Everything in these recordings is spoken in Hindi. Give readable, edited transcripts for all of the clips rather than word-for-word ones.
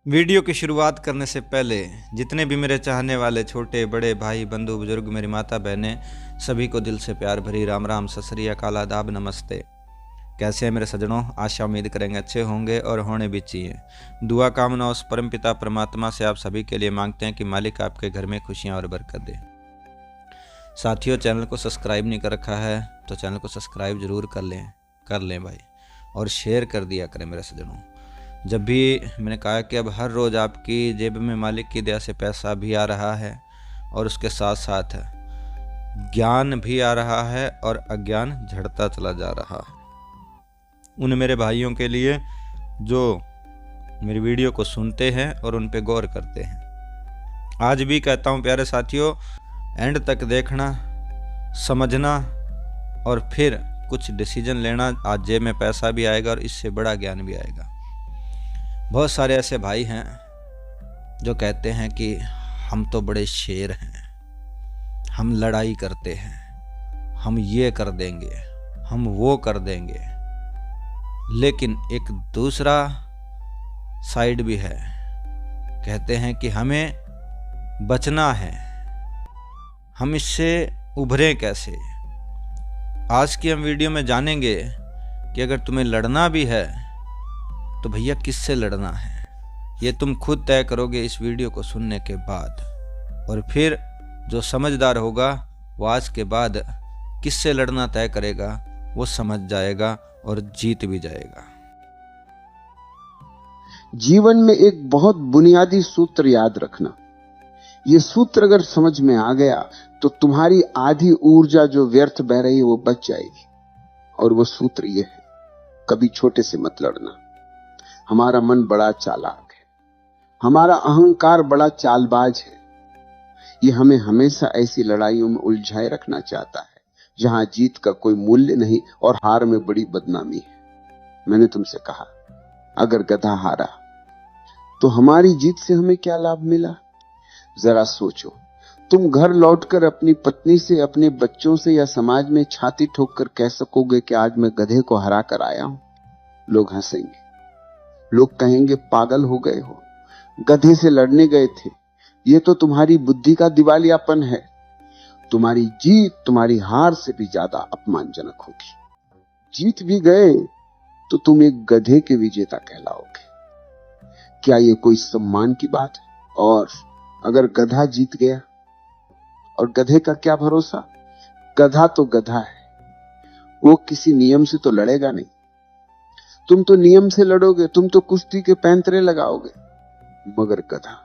वीडियो की शुरुआत करने से पहले जितने भी मेरे चाहने वाले छोटे बड़े भाई बंधु बुजुर्ग मेरी माता बहनें सभी को दिल से प्यार भरी राम राम सत श्री अकाल आदाब नमस्ते। कैसे हैं मेरे सज्जनों? आशा उम्मीद करेंगे अच्छे होंगे और होने भी चाहिए। दुआ कामना उस परमपिता परमात्मा से आप सभी के लिए मांगते हैं कि मालिक आपके घर में खुशियाँ और बरकत दे। साथियों, चैनल को सब्सक्राइब नहीं कर रखा है तो चैनल को सब्सक्राइब जरूर कर लें भाई, और शेयर कर दिया करें मेरे सज्जनों। जब भी मैंने कहा कि अब हर रोज़ आपकी जेब में मालिक की दया से पैसा भी आ रहा है और उसके साथ साथ ज्ञान भी आ रहा है और अज्ञान झड़ता चला जा रहा है। उन मेरे भाइयों के लिए जो मेरी वीडियो को सुनते हैं और उन पे गौर करते हैं, आज भी कहता हूँ प्यारे साथियों, एंड तक देखना, समझना और फिर कुछ डिसीजन लेना। आज जेब में पैसा भी आएगा और इससे बड़ा ज्ञान भी आएगा। बहुत सारे ऐसे भाई हैं जो कहते हैं कि हम तो बड़े शेर हैं, हम लड़ाई करते हैं, हम ये कर देंगे, हम वो कर देंगे। लेकिन एक दूसरा साइड भी है, कहते हैं कि हमें बचना है, हम इससे उभरें कैसे। आज की हम वीडियो में जानेंगे कि अगर तुम्हें लड़ना भी है तो भैया किससे लड़ना है, ये तुम खुद तय करोगे इस वीडियो को सुनने के बाद। और फिर जो समझदार होगा वो आज के बाद किससे लड़ना तय करेगा, वो समझ जाएगा और जीत भी जाएगा। जीवन में एक बहुत बुनियादी सूत्र याद रखना। ये सूत्र अगर समझ में आ गया तो तुम्हारी आधी ऊर्जा जो व्यर्थ बह रही है वो बच जाएगी। और वो सूत्र ये है, कभी छोटे से मत लड़ना। हमारा मन बड़ा चालाक है, हमारा अहंकार बड़ा चालबाज है। ये हमें हमेशा ऐसी लड़ाइयों में उलझाए रखना चाहता है जहां जीत का कोई मूल्य नहीं और हार में बड़ी बदनामी है। मैंने तुमसे कहा, अगर गधा हारा तो हमारी जीत से हमें क्या लाभ मिला? जरा सोचो, तुम घर लौटकर अपनी पत्नी से, अपने बच्चों से या समाज में छाती ठोककर कह सकोगे कि आज मैं गधे को हरा कर आया हूं? लोग हंसेंगे, लोग कहेंगे पागल हो गए हो, गधे से लड़ने गए थे, ये तो तुम्हारी बुद्धि का दिवालियापन है। तुम्हारी जीत तुम्हारी हार से भी ज्यादा अपमानजनक होगी। जीत भी गए तो तुम एक गधे के विजेता कहलाओगे। क्या ये कोई सम्मान की बात है? और अगर गधा जीत गया, और गधे का क्या भरोसा? गधा तो गधा है, वो किसी नियम से तो लड़ेगा नहीं। तुम तो नियम से लड़ोगे, तुम तो कुश्ती के पैंतरे लगाओगे। मगर गधा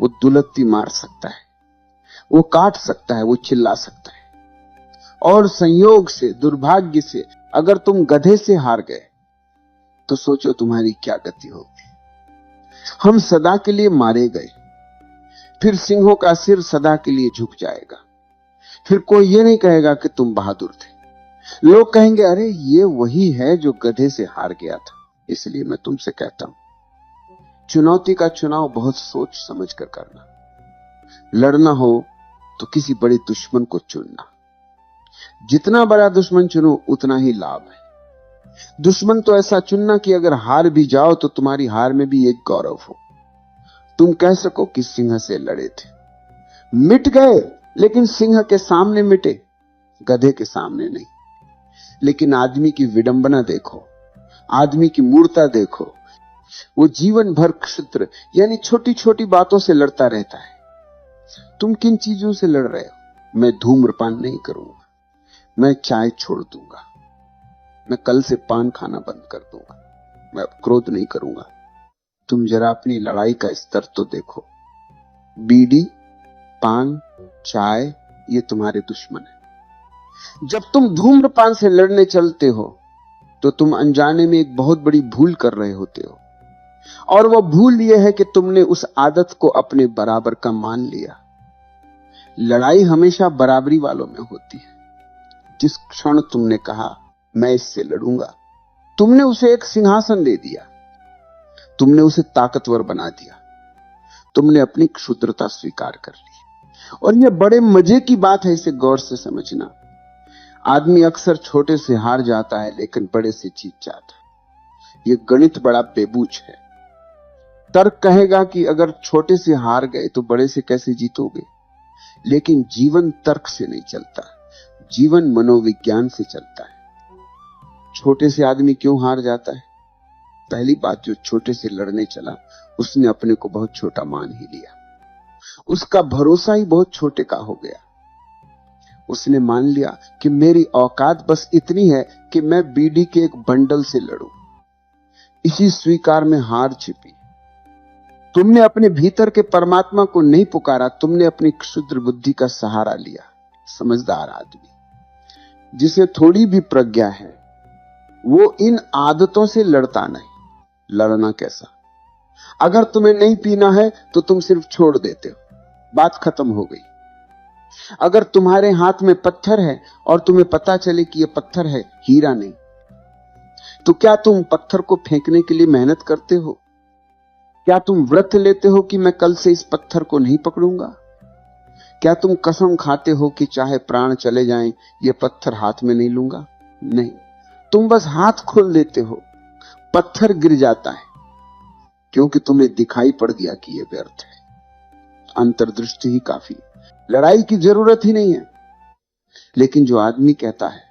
वो दुलत्ती मार सकता है, वो काट सकता है, वो चिल्ला सकता है। और संयोग से, दुर्भाग्य से अगर तुम गधे से हार गए तो सोचो तुम्हारी क्या गति होगी। हम सदा के लिए मारे गए, फिर सिंहों का सिर सदा के लिए झुक जाएगा। फिर कोई ये नहीं कहेगा कि तुम बहादुर थे। लोग कहेंगे, अरे ये वही है जो गधे से हार गया था। इसलिए मैं तुमसे कहता हूं, चुनौती का चुनाव बहुत सोच समझ कर करना। लड़ना हो तो किसी बड़े दुश्मन को चुनना। जितना बड़ा दुश्मन चुनो उतना ही लाभ है। दुश्मन तो ऐसा चुनना कि अगर हार भी जाओ तो तुम्हारी हार में भी एक गौरव हो। तुम कह सको कि सिंह से लड़े थे, मिट गए, लेकिन सिंह के सामने मिटे, गधे के सामने नहीं। लेकिन आदमी की विडंबना देखो, आदमी की मूर्खता देखो। वो जीवन भर क्षुद्र यानी छोटी छोटी बातों से लड़ता रहता है। तुम किन चीजों से लड़ रहे हो? मैं धूम्रपान नहीं करूंगा, मैं चाय छोड़ दूंगा, मैं कल से पान खाना बंद कर दूंगा, मैं क्रोध नहीं करूंगा। तुम जरा अपनी लड़ाई का स्तर तो देखो। बीड़ी, पान, चाय ये तुम्हारे दुश्मन है। जब तुम धूम्रपान से लड़ने चलते हो तो तुम अनजाने में एक बहुत बड़ी भूल कर रहे होते हो। और वह भूल यह है कि तुमने उस आदत को अपने बराबर का मान लिया। लड़ाई हमेशा बराबरी वालों में होती है। जिस क्षण तुमने कहा मैं इससे लड़ूंगा, तुमने उसे एक सिंहासन दे दिया, तुमने उसे ताकतवर बना दिया, तुमने अपनी क्षुद्रता स्वीकार कर ली। और यह बड़े मजे की बात है, इसे गौर से समझना। आदमी अक्सर छोटे से हार जाता है लेकिन बड़े से जीत जाता है। यह गणित बड़ा बेबूझ है। तर्क कहेगा कि अगर छोटे से हार गए तो बड़े से कैसे जीतोगे। लेकिन जीवन तर्क से नहीं चलता, जीवन मनोविज्ञान से चलता है। छोटे से आदमी क्यों हार जाता है? पहली बात, जो छोटे से लड़ने चला उसने अपने को बहुत छोटा मान ही लिया, उसका भरोसा ही बहुत छोटे का हो गया। उसने मान लिया कि मेरी औकात बस इतनी है कि मैं बीड़ी के एक बंडल से लड़ूं। इसी स्वीकार में हार छिपी। तुमने अपने भीतर के परमात्मा को नहीं पुकारा, तुमने अपनी क्षुद्र बुद्धि का सहारा लिया। समझदार आदमी जिसे थोड़ी भी प्रज्ञा है वो इन आदतों से लड़ता नहीं। लड़ना कैसा? अगर तुम्हें नहीं पीना है तो तुम सिर्फ छोड़ देते हो, बात खत्म हो गई। अगर तुम्हारे हाथ में पत्थर है और तुम्हें पता चले कि यह पत्थर है, हीरा नहीं, तो क्या तुम पत्थर को फेंकने के लिए मेहनत करते हो? क्या तुम व्रत लेते हो कि मैं कल से इस पत्थर को नहीं पकड़ूंगा? क्या तुम कसम खाते हो कि चाहे प्राण चले जाएं ये पत्थर हाथ में नहीं लूंगा? नहीं, तुम बस हाथ खोल देते हो, पत्थर गिर जाता है क्योंकि तुम्हें दिखाई पड़ गया कि यह व्यर्थ है। अंतर्दृष्टि ही काफी, लड़ाई की जरूरत ही नहीं है। लेकिन जो आदमी कहता है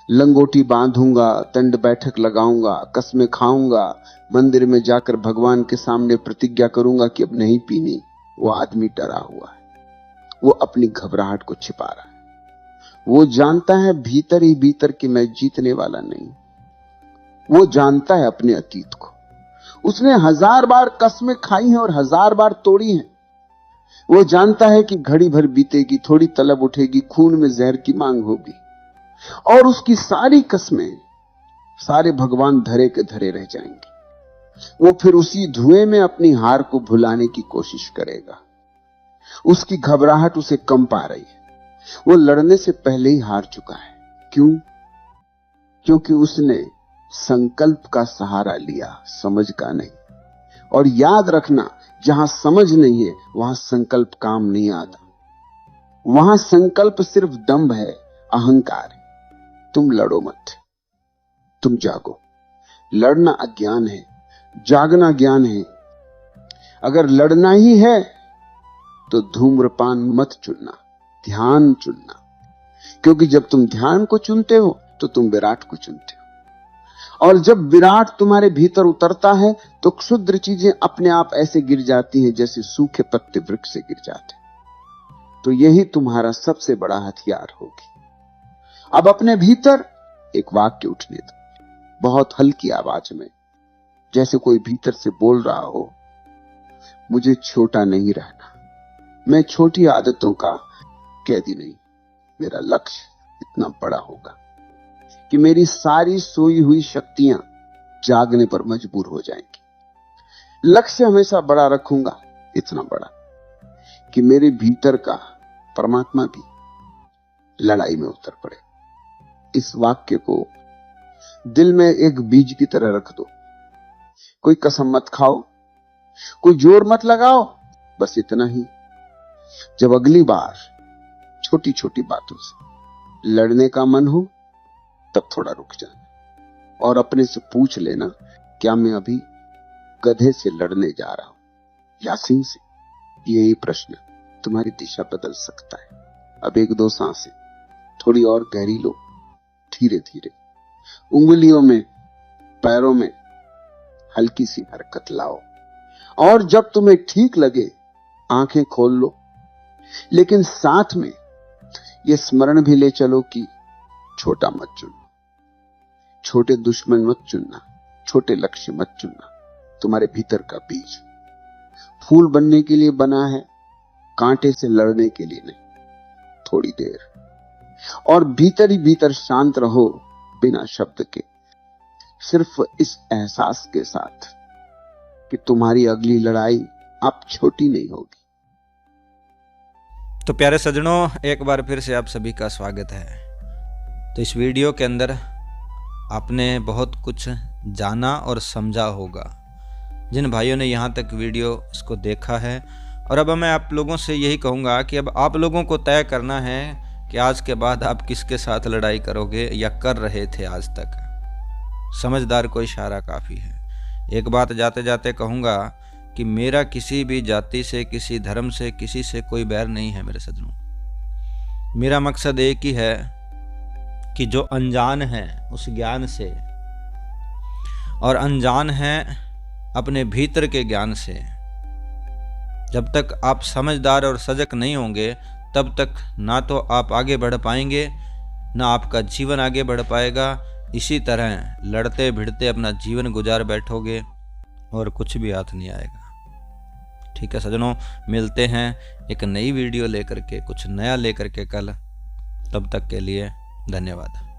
लंगोटी बांधूंगा, दंड बैठक लगाऊंगा, कस्में खाऊंगा, मंदिर में जाकर भगवान के सामने प्रतिज्ञा करूंगा कि अब नहीं पीनी, वो आदमी डरा हुआ है। वो अपनी घबराहट को छिपा रहा है। वो जानता है भीतर ही भीतर कि मैं जीतने वाला नहीं। वो जानता है अपने अतीत को। उसने 1000 बार कस्में खाई हैं और 1000 बार तोड़ी हैं। वो जानता है कि घड़ी भर बीतेगी, थोड़ी तलब उठेगी, खून में जहर की मांग होगी और उसकी सारी कस्में, सारे भगवान धरे के धरे रह जाएंगे। वो फिर उसी धुएं में अपनी हार को भुलाने की कोशिश करेगा। उसकी घबराहट उसे कंप आ रही है। वो लड़ने से पहले ही हार चुका है। क्यों? क्योंकि उसने संकल्प का सहारा लिया, समझ का नहीं। और याद रखना, जहां समझ नहीं है वहां संकल्प काम नहीं आता। वहां संकल्प सिर्फ दंभ है, अहंकार है। तुम लड़ो मत, तुम जागो। लड़ना अज्ञान है, जागना ज्ञान है। अगर लड़ना ही है तो धूम्रपान मत चुनना, ध्यान चुनना। क्योंकि जब तुम ध्यान को चुनते हो तो तुम विराट को चुनते हो। और जब विराट तुम्हारे भीतर उतरता है तो क्षुद्र चीजें अपने आप ऐसे गिर जाती हैं जैसे सूखे पत्ते वृक्ष से गिर जाते। तो यही तुम्हारा सबसे बड़ा हथियार होगी। अब अपने भीतर एक वाक्य उठने दो, बहुत हल्की आवाज में, जैसे कोई भीतर से बोल रहा हो, मुझे छोटा नहीं रहना, मैं छोटी आदतों का कैदी नहीं। मेरा लक्ष्य इतना बड़ा होगा कि मेरी सारी सोई हुई शक्तियां जागने पर मजबूर हो जाएंगी। लक्ष्य हमेशा बड़ा रखूंगा, इतना बड़ा कि मेरे भीतर का परमात्मा भी लड़ाई में उतर पड़े। इस वाक्य को दिल में एक बीज की तरह रख दो। कोई कसम मत खाओ, कोई जोर मत लगाओ, बस इतना ही। जब अगली बार छोटी छोटी बातों से लड़ने का मन हो तब थोड़ा रुक जाना और अपने से पूछ लेना, क्या मैं अभी गधे से लड़ने जा रहा हूं या सिंह से? यही प्रश्न तुम्हारी दिशा बदल सकता है। अब 1-2 सांसें थोड़ी और गहरी लो, धीरे धीरे उंगलियों में, पैरों में हल्की सी हरकत लाओ और जब तुम्हें ठीक लगे आंखें खोल लो। लेकिन साथ में यह स्मरण भी ले चलो कि छोटा मत चुनना, छोटे दुश्मन मत चुनना, छोटे लक्ष्य मत चुनना। तुम्हारे भीतर का बीज फूल बनने के लिए बना है, कांटे से लड़ने के लिए नहीं। थोड़ी देर और भीतर ही भीतर शांत रहो, बिना शब्द के, सिर्फ इस एहसास के साथ कि तुम्हारी अगली लड़ाई अब छोटी नहीं होगी। तो प्यारे सज्जनों, एक बार फिर से आप सभी का स्वागत है। तो इस वीडियो के अंदर आपने बहुत कुछ जाना और समझा होगा। जिन भाइयों ने यहाँ तक वीडियो इसको देखा है, और अब मैं आप लोगों से यही कहूँगा कि अब आप लोगों को तय करना है कि आज के बाद आप किसके साथ लड़ाई करोगे या कर रहे थे आज तक। समझदार को इशारा काफ़ी है। एक बात जाते जाते कहूँगा कि मेरा किसी भी जाति से, किसी धर्म से, किसी से कोई बैर नहीं है मेरे सज्जनों। मेरा मकसद एक ही है कि जो अनजान है उस ज्ञान से, और अनजान है अपने भीतर के ज्ञान से, जब तक आप समझदार और सजग नहीं होंगे तब तक ना तो आप आगे बढ़ पाएंगे, ना आपका जीवन आगे बढ़ पाएगा। इसी तरह लड़ते भिड़ते अपना जीवन गुजार बैठोगे और कुछ भी हाथ नहीं आएगा। ठीक है सज्जनों, मिलते हैं एक नई वीडियो लेकर के, कुछ नया लेकर के कल। तब तक के लिए धन्यवाद।